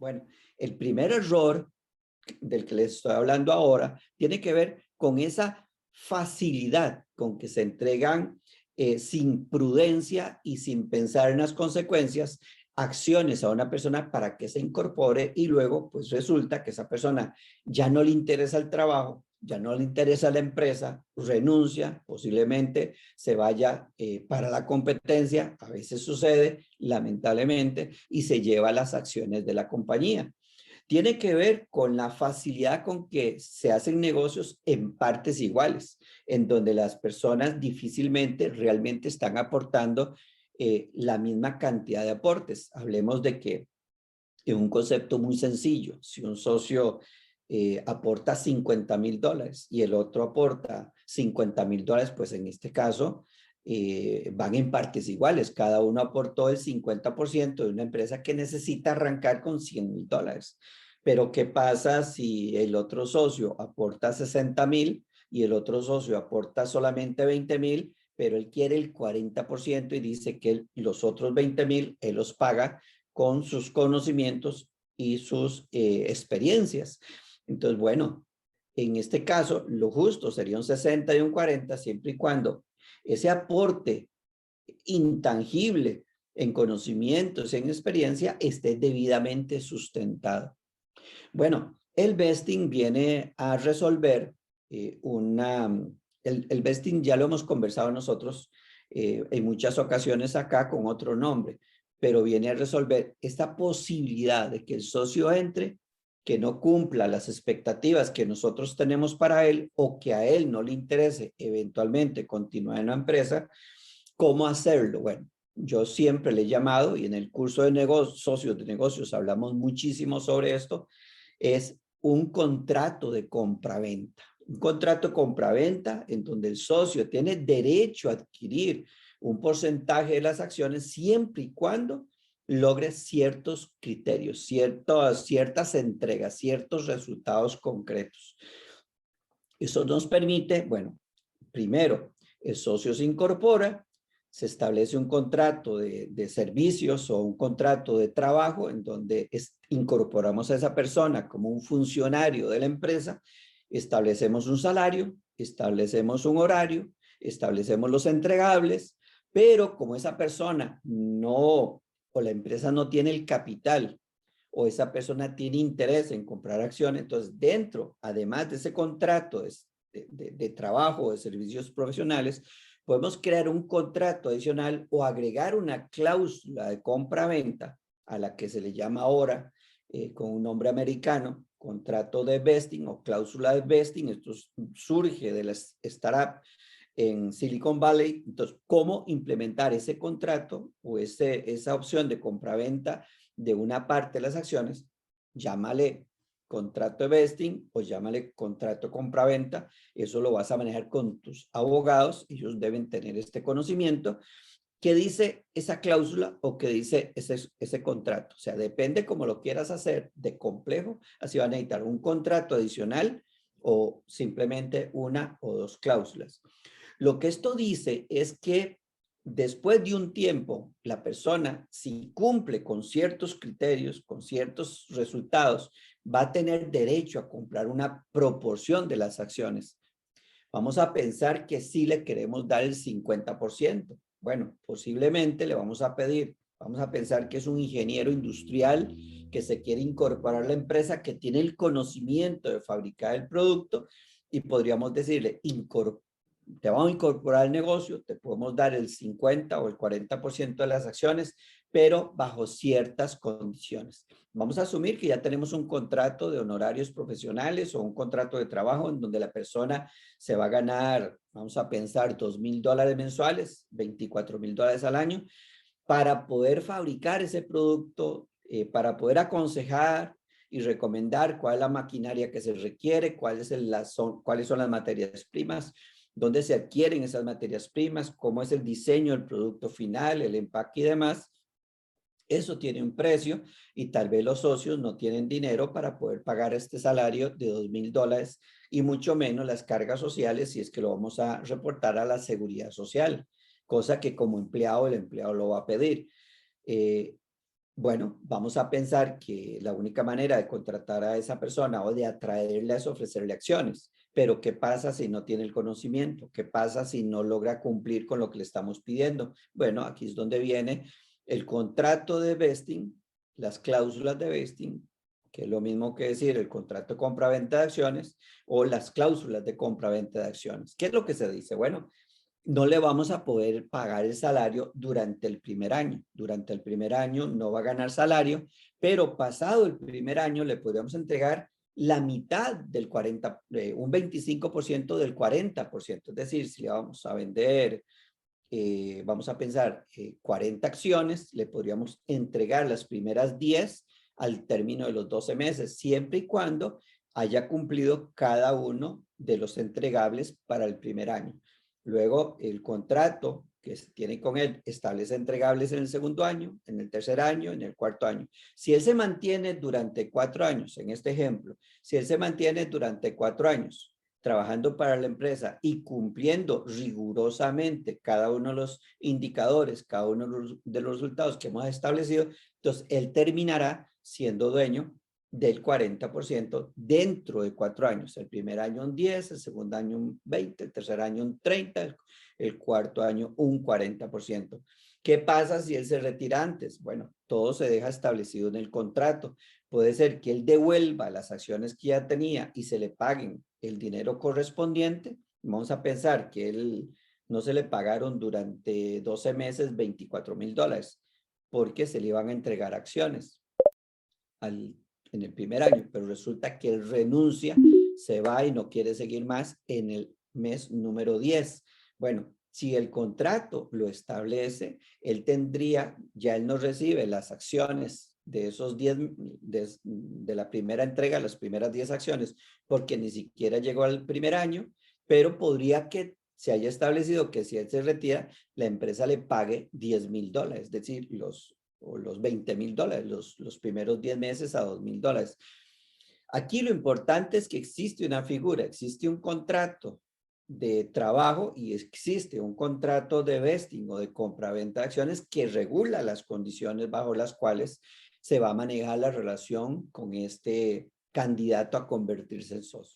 Bueno, el primer error del que les estoy hablando ahora tiene que ver con esa facilidad con que se entregan sin prudencia y sin pensar en las consecuencias acciones a una persona para que se incorpore y luego pues resulta que esa persona ya no le interesa el trabajo, ya no le interesa la empresa, renuncia, posiblemente se vaya para la competencia, a veces sucede lamentablemente, y se lleva las acciones de la compañía. Tiene que ver con la facilidad con que se hacen negocios en partes iguales, en donde las personas difícilmente realmente están aportando la misma cantidad de aportes. Hablemos de que en un concepto muy sencillo, si un socio aporta $50,000 y el otro aporta $50,000, pues en este caso van en partes iguales. Cada uno aportó el 50% de una empresa que necesita arrancar con $100,000. Pero ¿qué pasa si el otro socio aporta 60,000 y el otro socio aporta solamente 20,000, pero él quiere el 40% y dice que los otros 20,000 él los paga con sus conocimientos y sus experiencias? Entonces, bueno, en este caso, lo justo sería un 60 y un 40, siempre y cuando ese aporte intangible en conocimientos, en experiencia, esté debidamente sustentado. Bueno, el vesting viene a resolver el vesting ya lo hemos conversado nosotros en muchas ocasiones acá con otro nombre, pero viene a resolver esta posibilidad de que el socio entre, que no cumpla las expectativas que nosotros tenemos para él o que a él no le interese eventualmente continuar en la empresa. ¿Cómo hacerlo? Bueno, yo siempre le he llamado, y en el curso de negocios, socios de negocios hablamos muchísimo sobre esto, es un contrato de compra-venta. Un contrato de compra-venta en donde el socio tiene derecho a adquirir un porcentaje de las acciones siempre y cuando logre ciertos criterios, ciertas entregas, ciertos resultados concretos. Eso nos permite, bueno, primero, el socio se incorpora, se establece un contrato de servicios o un contrato de trabajo en donde incorporamos a esa persona como un funcionario de la empresa, establecemos un salario, establecemos un horario, establecemos los entregables, pero como esa persona no, o la empresa no tiene el capital, o esa persona tiene interés en comprar acciones, entonces dentro, además de ese contrato de trabajo, de servicios profesionales, podemos crear un contrato adicional o agregar una cláusula de compra-venta a la que se le llama ahora con un nombre americano, contrato de vesting o cláusula de vesting. Esto surge de la startup en Silicon Valley. Entonces, ¿cómo implementar ese contrato o esa opción de compra-venta de una parte de las acciones? Llámale contrato de vesting o llámale contrato compra-venta. Eso lo vas a manejar con tus abogados. Ellos deben tener este conocimiento. ¿Qué dice esa cláusula o qué dice ese contrato? O sea, depende cómo lo quieras hacer de complejo. Así van a necesitar un contrato adicional o simplemente una o dos cláusulas. Lo que esto dice es que después de un tiempo, la persona, si cumple con ciertos criterios, con ciertos resultados, va a tener derecho a comprar una proporción de las acciones. Vamos a pensar que sí le queremos dar el 50%. Bueno, posiblemente le vamos a pedir, vamos a pensar que es un ingeniero industrial que se quiere incorporar a la empresa, que tiene el conocimiento de fabricar el producto, y podríamos decirle, te vamos a incorporar al negocio, te podemos dar el 50 o el 40% de las acciones, pero bajo ciertas condiciones. Vamos a asumir que ya tenemos un contrato de honorarios profesionales o un contrato de trabajo en donde la persona se va a ganar, vamos a pensar, $2,000 mensuales, $24,000 al año, para poder fabricar ese producto, para poder aconsejar y recomendar cuál es la maquinaria que se requiere, cuáles son las materias primas, dónde se adquieren esas materias primas, cómo es el diseño del producto final, el empaque y demás. Eso tiene un precio y tal vez los socios no tienen dinero para poder pagar este salario de $2,000 y mucho menos las cargas sociales si es que lo vamos a reportar a la seguridad social, cosa que como empleado el empleado lo va a pedir. Bueno, vamos a pensar que la única manera de contratar a esa persona o de atraerle es ofrecerle acciones. Pero ¿qué pasa si no tiene el conocimiento? ¿Qué pasa si no logra cumplir con lo que le estamos pidiendo? Bueno, aquí es donde viene el contrato de vesting, las cláusulas de vesting, que es lo mismo que decir el contrato de compra-venta de acciones o las cláusulas de compra-venta de acciones. ¿Qué es lo que se dice? Bueno, no le vamos a poder pagar el salario durante el primer año. Durante el primer año no va a ganar salario, pero pasado el primer año le podríamos entregar la mitad del 40, un 25% del 40%. Es decir, si le vamos a vender, vamos a pensar 40 acciones, le podríamos entregar las primeras 10 al término de los 12 meses, siempre y cuando haya cumplido cada uno de los entregables para el primer año. Luego, el contrato que se tiene con él establece entregables en el segundo año, en el tercer año, en el cuarto año. Si él se mantiene durante 4 años, en este ejemplo, si él se mantiene durante 4 años trabajando para la empresa y cumpliendo rigurosamente cada uno de los indicadores, cada uno de los resultados que hemos establecido, entonces él terminará siendo dueño del 40% dentro de 4 años. El primer año un 10, el segundo año un 20, el tercer año un 30, el cuarto año un 40%. ¿Qué pasa si él se retira antes? Bueno, todo se deja establecido en el contrato. Puede ser que él devuelva las acciones que ya tenía y se le paguen el dinero correspondiente. Vamos a pensar que él no se le pagaron durante 12 meses $24,000 porque se le iban a entregar acciones en el primer año, pero resulta que él renuncia, se va y no quiere seguir más en el mes número 10. Bueno, si el contrato lo establece, él tendría, ya él no recibe las acciones de esos 10, de la primera entrega, las primeras 10 acciones, porque ni siquiera llegó al primer año, pero podría que se haya establecido que si él se retira, la empresa le pague $10,000, es decir, los $20,000, los primeros 10 meses a $2,000. Aquí lo importante es que existe una figura, existe un contrato de trabajo y existe un contrato de vesting o de compra-venta de acciones que regula las condiciones bajo las cuales se va a manejar la relación con este candidato a convertirse en socio.